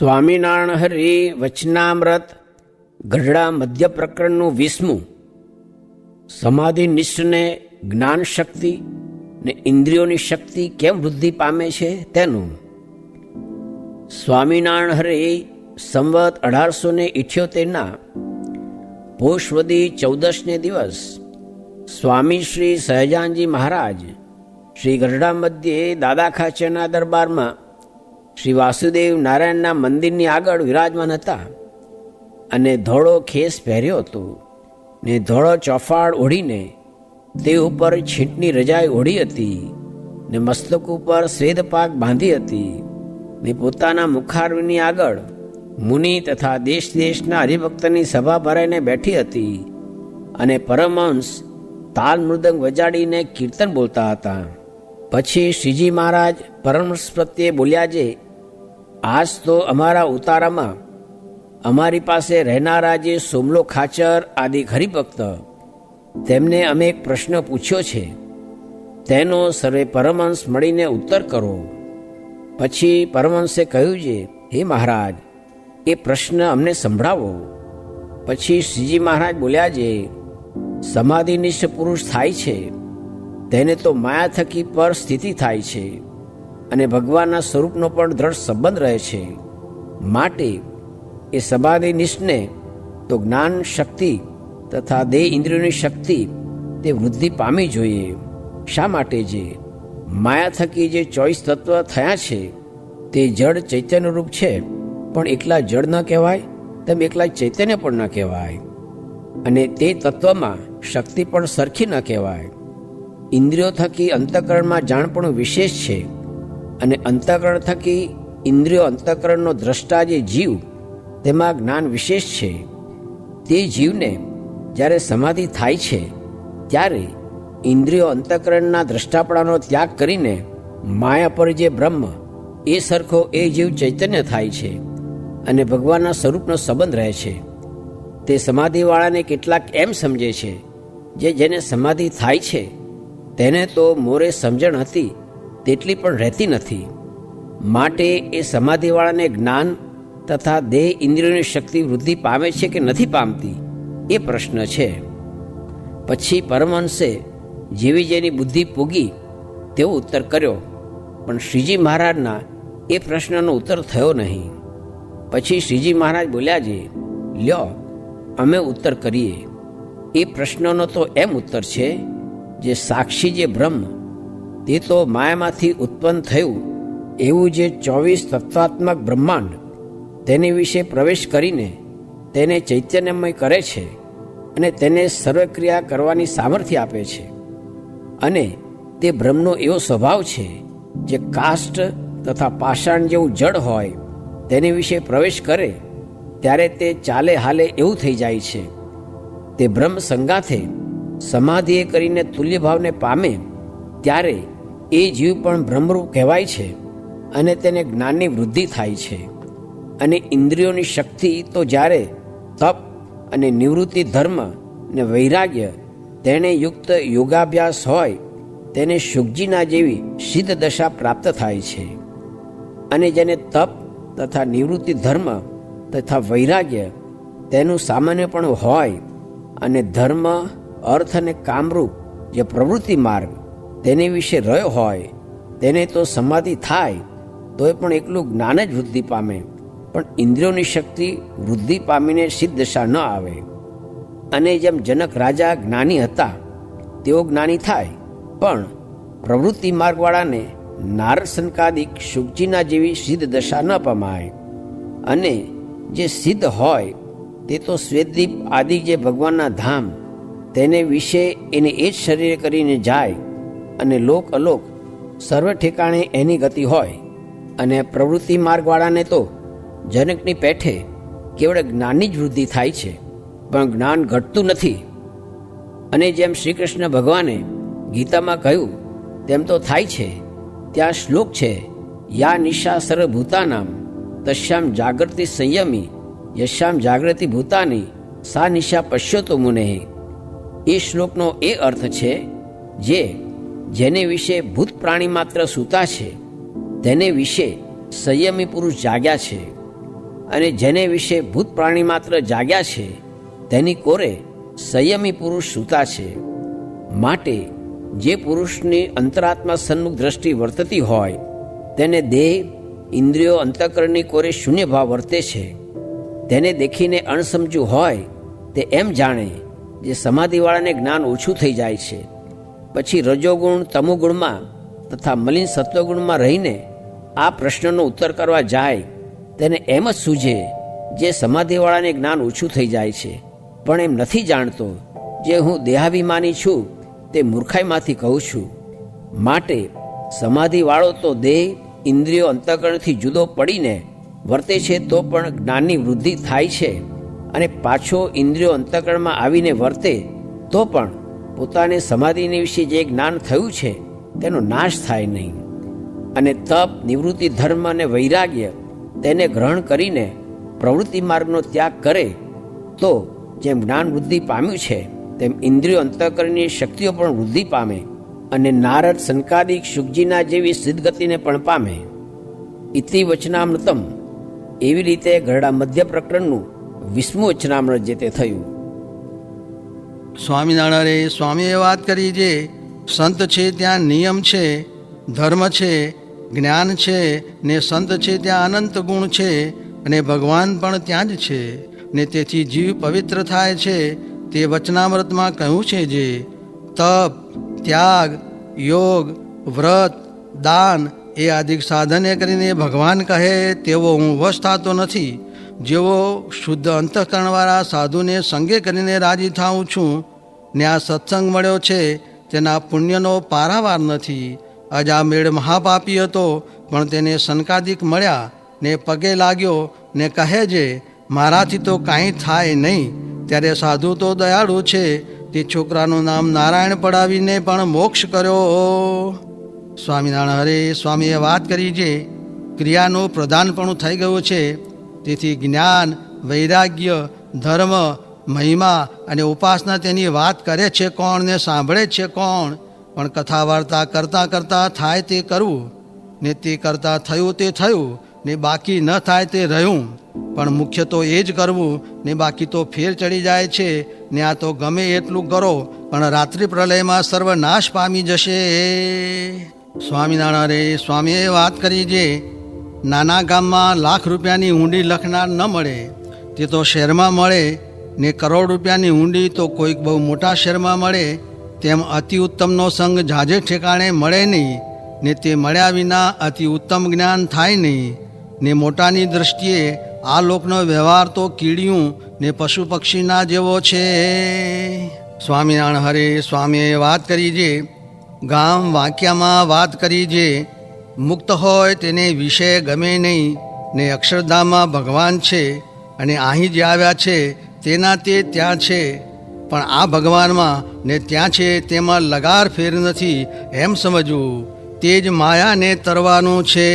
સ્વામિનારાયણ હરિ વચનામૃત ગઢડા મધ્ય પ્રકરણનું 20મું. સમાધિ નિષ્ઠને જ્ઞાન શક્તિ ને ઇન્દ્રિયોની શક્તિ કેમ વૃદ્ધિ પામે છે તેનું. સ્વામિનારાયણ હરિ સંવત 1878ના પોષવદી 14ને દિવસ સ્વામી શ્રી સહજાનજી મહારાજ શ્રી ગઢડા મધ્યે દાદા ખાચરના દરબારમાં શ્રી વાસુદેવ નારાયણના મંદિરની આગળ વિરાજમાન હતા અને ધોળો ખેસ પહેર્યો હતો ને ધોળો ચોફાડ ઓઢીને તે ઉપર છીંટની રજાઈ ઓઢી હતી ને મસ્તક ઉપર સ્વેદપાક બાંધી હતી ને પોતાના મુખારવિની આગળ મુનિ તથા દેશ દેશના હરિભક્તની સભા ભરાઈને બેઠી હતી અને પરમહંસ તાલ મૃદંગ વજાડીને કીર્તન બોલતા હતા. પછી શ્રીજી મહારાજ પરમહંસ પ્રત્યે બોલ્યા છે, આજ તો અમારા ઉતારામાં અમારી પાસે રહેનારા જે સોમલો ખાચર આદિ હરિભક્ત તેમને અમે એક પ્રશ્ન પૂછ્યો છે, તેનો સર્વે પરમહંસ મળીને ઉત્તર કરો. પછી પરમહંસે કહ્યું છે, હે મહારાજ, એ પ્રશ્ન અમને સંભળાવો. પછી શ્રીજી મહારાજ બોલ્યા છે, સમાધિનિષ્ઠ પુરુષ થાય છે તેને તો માયા થકી પર સ્થિતિ થાય છે અને ભગવાનના સ્વરૂપનો પણ દ્રઢ સંબંધ રહે છે. માટે એ સમાધિનિષ્ઠને તો જ્ઞાન શક્તિ તથા દેહ ઇન્દ્રિયોની શક્તિ તે વૃદ્ધિ પામી જોઈએ. શા માટે? જે માયા થકી જે 24 તત્વ થયા છે તે જડ ચૈતન્યરૂપ છે, પણ એકલા જડ ન કહેવાય તેમ એકલા ચૈતન્ય પણ ન કહેવાય, અને તે તત્વમાં શક્તિ પણ સરખી ન કહેવાય. ઇન્દ્રિયો થકી અંતઃકરણમાં જાણપણું વિશેષ છે અને અંતઃકરણ થકી ઇન્દ્રિયો અંતઃકરણનો દ્રષ્ટા જે જીવ તેમાં જ્ઞાન વિશેષ છે. તે જીવને જ્યારે સમાધિ થાય છે ત્યારે ઇન્દ્રિયો અંતઃકરણના દ્રષ્ટાપણાનો ત્યાગ કરીને માયા પર જે બ્રહ્મ એ સરખો એ જીવ ચૈતન્ય થાય છે અને ભગવાનના સ્વરૂપનો સંબંધ રહે છે. તે સમાધિવાળાને કેટલાક એમ સમજે છે, જેને સમાધિ થાય છે તેને તો મોરે સમજણ હતી તેટલી પણ રહેતી નથી. માટે એ સમાધિવાળાને જ્ઞાન તથા દેહ ઇન્દ્રિયોની શક્તિ વૃદ્ધિ પામે છે કે નથી પામતી એ પ્રશ્ન છે. પછી પરમહંસે જેવી જેની બુદ્ધિ પૂગી તેવો ઉત્તર કર્યો, પણ શ્રીજી મહારાજના એ પ્રશ્નનો ઉત્તર થયો નહીં. પછી શ્રીજી મહારાજ બોલ્યા છે, લ્યો અમે ઉત્તર કરીએ. એ પ્રશ્નનો તો એમ ઉત્તર છે, જે સાક્ષી જે બ્રહ્મ તે તો માયામાંથી ઉત્પન્ન થયું એવું જે 24 તત્વાત્મક બ્રહ્માંડ તેની વિશે પ્રવેશ કરીને તેને ચૈતન્યમય કરે છે અને તેને સર્વક્રિયા કરવાની સામર્થ્ય આપે છે. અને તે બ્રહ્મનો એવો સ્વભાવ છે જે કાષ્ઠ તથા પાષાણ જેવું જડ હોય તેની વિશે પ્રવેશ કરે ત્યારે તે ચાલે હાલે એવું થઈ જાય છે. તે બ્રહ્મ સંગાથે સમાધિએ કરીને તુલ્ય ભાવને પામે ત્યારે એ જીવ પણ બ્રહ્મરૂપ કહેવાય છે અને તેને જ્ઞાનની વૃદ્ધિ થાય છે. અને ઇન્દ્રિયોની શક્તિ તો જ્યારે તપ અને નિવૃત્તિ ધર્મ ને વૈરાગ્ય તેને યુક્ત યોગાભ્યાસ હોય તેને શુકજીના જેવી સિદ્ધ દશા પ્રાપ્ત થાય છે. અને જેને તપ તથા નિવૃત્તિ ધર્મ તથા વૈરાગ્ય તેનું સામાન્ય પણ હોય અને ધર્મ અર્થ અને કામરૂપ જે પ્રવૃત્તિ માર્ગ તેની વિશે રહ્યો હોય તેને તો સમાધિ થાય તોય પણ એકલું જ્ઞાન જ વૃદ્ધિ પામે, પણ ઇન્દ્રિયોની શક્તિ વૃદ્ધિ પામીને સિદ્ધ દશા ન આવે. અને જેમ જનક રાજા જ્ઞાની હતા તેઓ જ્ઞાની થાય, પણ પ્રવૃત્તિ માર્ગવાળાને નારદ સંકાદિક શુકજીના જેવી સિદ્ધ દશા ન પમાય. અને જે સિદ્ધ હોય તે તો શ્વેતદીપ આદિ જે ભગવાનના ધામ તેને વિશે એને એ જ શરીરે કરીને જાય અને લોક અલોક સર્વ ઠેકાણે એની ગતિ હોય. અને પ્રવૃત્તિ માર્ગવાળાને તો જનકની પેઠે કેવળ જ્ઞાનની જ વૃદ્ધિ થાય છે, પણ જ્ઞાન ઘટતું નથી. અને જેમ શ્રી કૃષ્ણ ભગવાને ગીતામાં કહ્યું તેમ તો થાય છે. ત્યાં શ્લોક છે, યા નિશા સર્વભૂતાનામ તસ્યામ જાગૃતિ સંયમી યશ્યામ જાગૃતિ ભૂતાની સા નિશા પશ્યતો મુનેહે. એ શ્લોકનો એ અર્થ છે, જેને વિશે ભૂત પ્રાણી માત્ર સૂતા છે તેને વિશે સંયમી પુરુષ જાગ્યા છે અને જેને વિશે ભૂત પ્રાણી માત્ર જાગ્યા છે તેની કોરે સંયમી પુરુષ સૂતા છે. માટે જે પુરુષની અંતરાત્મા સન્મુખ દ્રષ્ટિ વર્તતી હોય તેને દેહ, ઇન્દ્રિયો, અંતઃકરણની કોરે શૂન્ય ભાવ વર્તે છે. તેને દેખીને અણસમજુ હોય તે એમ જાણે જે સમાધિવાળાને જ્ઞાન ઓછું થઈ જાય છે. પછી રજોગુણ, તમોગુણમાં તથા મલિન સત્વગુણમાં રહીને આ પ્રશ્નનો ઉત્તર કરવા જાય તેને એમ જ સૂઝે જે સમાધિવાળાને જ્ઞાન ઓછું થઈ જાય છે, પણ એમ નથી જાણતો જે હું દેહાભિમાની છું તે મૂર્ખાઈમાંથી કહું છું. માટે સમાધિવાળો તો દેહ, ઇન્દ્રિયો, અંતઃકરણથી જુદો પડીને વર્તે છે તો પણ જ્ઞાનની વૃદ્ધિ થાય છે, અને પાછો ઇન્દ્રિયો અંતઃકરણમાં આવીને વર્તે તો પણ પોતાને સમાધિની વિશે જે જ્ઞાન થયું છે તેનો નાશ થાય નહીં. અને તપ, નિવૃત્તિ, ધર્મ અને વૈરાગ્ય તેને ગ્રહણ કરીને પ્રવૃત્તિ માર્ગનો ત્યાગ કરે તો જેમ જ્ઞાન વૃદ્ધિ પામ્યું છે તેમ ઇન્દ્રિયો અંતઃકરણની શક્તિઓ પણ વૃદ્ધિ પામે અને નારદ, સનકાદિક, શુકજીના જેવી સિદ્ધગતિને પણ પામે. ઇતિ વચનામૃતમ. એવી રીતે ગરડા મધ્ય પ્રકરણનું 20મું વચનામૃત જે તે થયું. સ્વામિનારાયણે સ્વામીએ વાત કરી જે સંત છે ત્યાં નિયમ છે, ધર્મ છે, જ્ઞાન છે, ને સંત છે ત્યાં અનંત ગુણ છે, અને ભગવાન પણ ત્યાં જ છે, ને તેથી જીવ પવિત્ર થાય છે. તે વચનામૃતમાં કહ્યું છે જે તપ, ત્યાગ, યોગ, વ્રત, દાન એ આદિક સાધને કરીને ભગવાન કહે તેવો હું વશ થતો નથી. જેવો શુદ્ધ અંતઃકરણવાળા સાધુને સંગે કરીને રાજી થાઉં છું ને આ સત્સંગ મળ્યો છે તેના પુણ્યનો પારાવાર નથી. અજામેળ મહાપાપી હતો પણ તેને સનકાદિક મળ્યા ને પગે લાગ્યો ને કહે છે મારાથી તો કાંઈ થાય નહીં. ત્યારે સાધુ તો દયાળુ છે, તે છોકરાનું નામ નારાયણ પડાવીને પણ મોક્ષ કર્યો. સ્વામિનારાયણ હરે સ્વામીએ વાત કરી છે ક્રિયાનું પ્રધાનપણું થઈ ગયું છે. તેથી જ્ઞાન, વૈરાગ્ય, ધર્મ, મહિમા અને ઉપાસના તેની વાત કરે છે કોણ ને સાંભળે છે કોણ? પણ કથા વાર્તા કરતાં કરતાં થાય તે કરવું, ને તે કરતાં થયું તે થયું, ને બાકી ન થાય તે રહ્યું. પણ મુખ્ય તો એ જ કરવું, ને બાકી તો ફેર ચડી જાય છે. ને આ તો ગમે એટલું કરો પણ રાત્રિ પ્રલયમાં સર્વનાશ પામી જશે. સ્વામિનારાયણ સ્વામીએ વાત કરી છે નાના ગામમાં લાખ રૂપિયાની ઊંડી લખનાર ન મળે, તે તો શહેરમાં મળે, ને કરોડ રૂપિયાની ઊંડી તો કોઈક બહુ મોટા શહેરમાં મળે. તેમ અતિ ઉત્તમનો સંગ ઝાઝે ઠેકાણે મળે નહીં, ને તે મળ્યા વિના અતિ ઉત્તમ જ્ઞાન થાય નહીં. ને મોટાની દૃષ્ટિએ આ લોકનો વ્યવહાર તો કીડિયું ને પશુ પક્ષીના જેવો છે. સ્વામિનારાયણ હરે સ્વામીએ વાત કરી છે ગામ વાક્યામાં વાત કરી છે મુક્ત હોય તેને વિષય ગમે નહીં, ને અક્ષરધામમાં ભગવાન છે, અને અહીં જે આવ્યા છે તેના તે ત્યાં છે. પણ આ ભગવાનમાં ને ત્યાં છે તેમાં લગાર ફેર નથી એમ સમજવું, તે જ માયાને તરવાનું છે.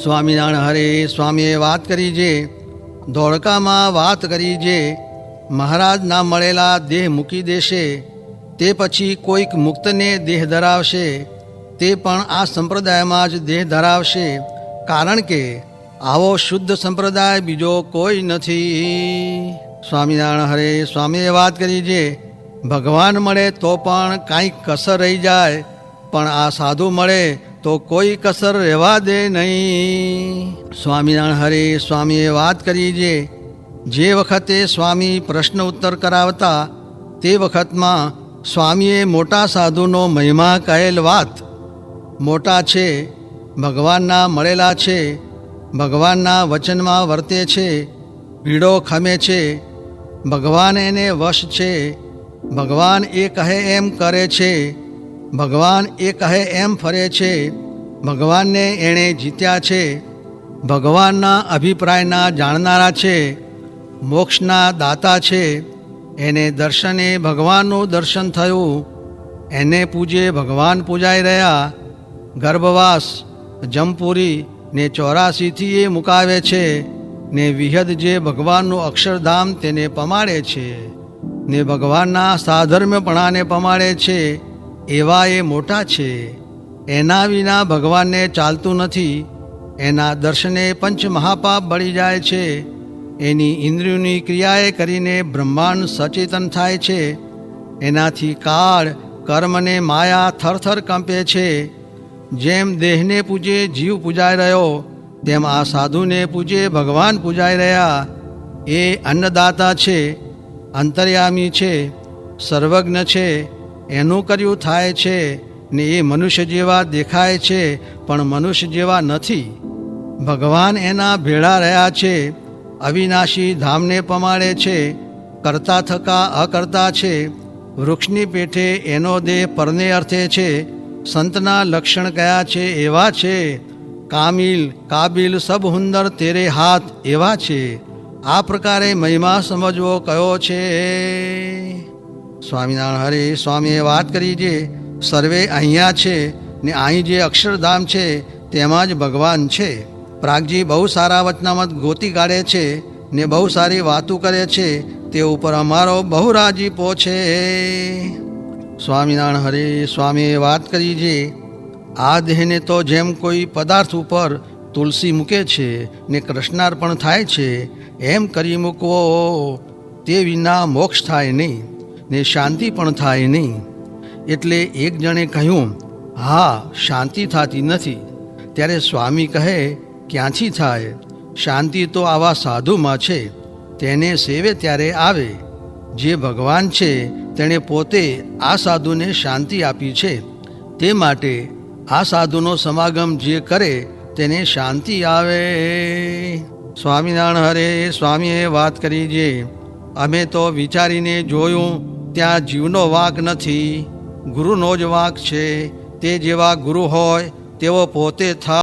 સ્વામિનારાયણ હરે સ્વામીએ વાત કરી છે ધોળકામાં વાત કરી છે મહારાજ ના મળેલા દેહ મૂકી દેશે, તે પછી કોઈક મુક્તને દેહ ધરાવશે, તે પણ આ સંપ્રદાયમાં જ દેહ ધરાવશે. કારણ કે આવો શુદ્ધ સંપ્રદાય બીજો કોઈ નથી. સ્વામિનારાયણ હરે સ્વામીએ વાત કરી છે ભગવાન મળે તો પણ કાંઈક કસર રહી જાય, પણ આ સાધુ મળે તો કોઈ કસર રહેવા દે નહીં. સ્વામિનારાયણ હરે સ્વામીએ વાત કરી છે જે વખતે સ્વામી પ્રશ્ન ઉત્તર કરાવતા તે વખતમાં સ્વામીએ મોટા સાધુનો મહિમા કહેલ વાત. મોટા છે, ભગવાનના મળેલા છે, ભગવાનના વચનમાં વર્તે છે, પીડો ખમે છે, ભગવાન એને વશ છે, ભગવાન એ કહે એમ કરે છે, ભગવાન એ કહે એમ ફરે છે, ભગવાનને એણે જીત્યા છે, ભગવાનના અભિપ્રાયના જાણનારા છે, મોક્ષના દાતા છે, એને દર્શને ભગવાનનું દર્શન થયું, એને પૂજે ભગવાન પૂજાઈ રહ્યા. ગર્ભવાસ, જમપુરી ને 84થી એ મુકાવે છે, ને વિહદ જે ભગવાનનું અક્ષરધામ તેને પમાડે છે, ને ભગવાનના સાધર્મ્યપણાને પમાડે છે, એવા એ મોટા છે. એના વિના ભગવાનને ચાલતું નથી, એના દર્શને પંચ મહાપાપ બળી જાય છે. એની ઇન્દ્રિયોની ક્રિયાએ કરીને બ્રહ્માંડ સચેતન થાય છે. એનાથી કાળ કર્મ અને માયા થરથર કંપે છે. જેમ દેહને પૂજે જીવ પૂજાઈ રહ્યો, તેમ આ સાધુને પૂજે ભગવાન પૂજાઈ રહ્યા. એ અન્નદાતા છે, અંતર્યામી છે, સર્વજ્ઞ છે. એનું કર્યું થાય છે ને એ મનુષ્ય જેવા દેખાય છે, પણ મનુષ્ય જેવા નથી. ભગવાન એના ભેળા રહ્યા છે. અવિનાશી ધામને પમાડે છે. કરતા થકા અકર્તા છે. વૃક્ષની પેઠે એનો દેહ પરને અર્થે છે. સંતના લક્ષણ કયા છે એવા છે. કામિલ કાબિલ સબ હુંદર તેરે હાથ એવા છે. આ પ્રકારે મહિમા સમજવો કયો છે. સ્વામિનારાયણ હરે સ્વામીએ વાત કરી છે સર્વે અહીંયા છે ને અહીં જે અક્ષરધામ છે તેમાં જ ભગવાન છે. પ્રાગજી બહુ સારા વચનામત ગોતી કાઢે છે ને બહુ સારી વાતો કરે છે. તે ઉપર અમારો બહુ રાજીપો છે. સ્વામિનારાયણ હરે સ્વામીએ વાત કરી છે આ દેહને તો જેમ કોઈ પદાર્થ ઉપર તુલસી મૂકે છે ને કૃષ્ણાર્પણ થાય છે, એમ કરી મૂકવો. તે વિના મોક્ષ થાય નહીં ને શાંતિ પણ થાય નહીં. એટલે એક જણે કહ્યું, હા, શાંતિ થતી નથી. ત્યારે સ્વામી કહે, ક્યાંથી થાય? શાંતિ તો આવા સાધુમાં છે, તેને સેવે ત્યારે આવે. જે ભગવાન છે તેણે પોતે આ સાધુને શાંતિ આપી છે. તે માટે આ સાધુનો સમાગમ જે કરે તેને શાંતિ આવે. સ્વામિનારાયણ હરે સ્વામીએ વાત કરી છે અમે તો વિચારીને જોયું ત્યાં જીવનો વાંક નથી, ગુરુનો જ વાંક છે. તે જેવા ગુરુ હોય તેવો પોતે થાય.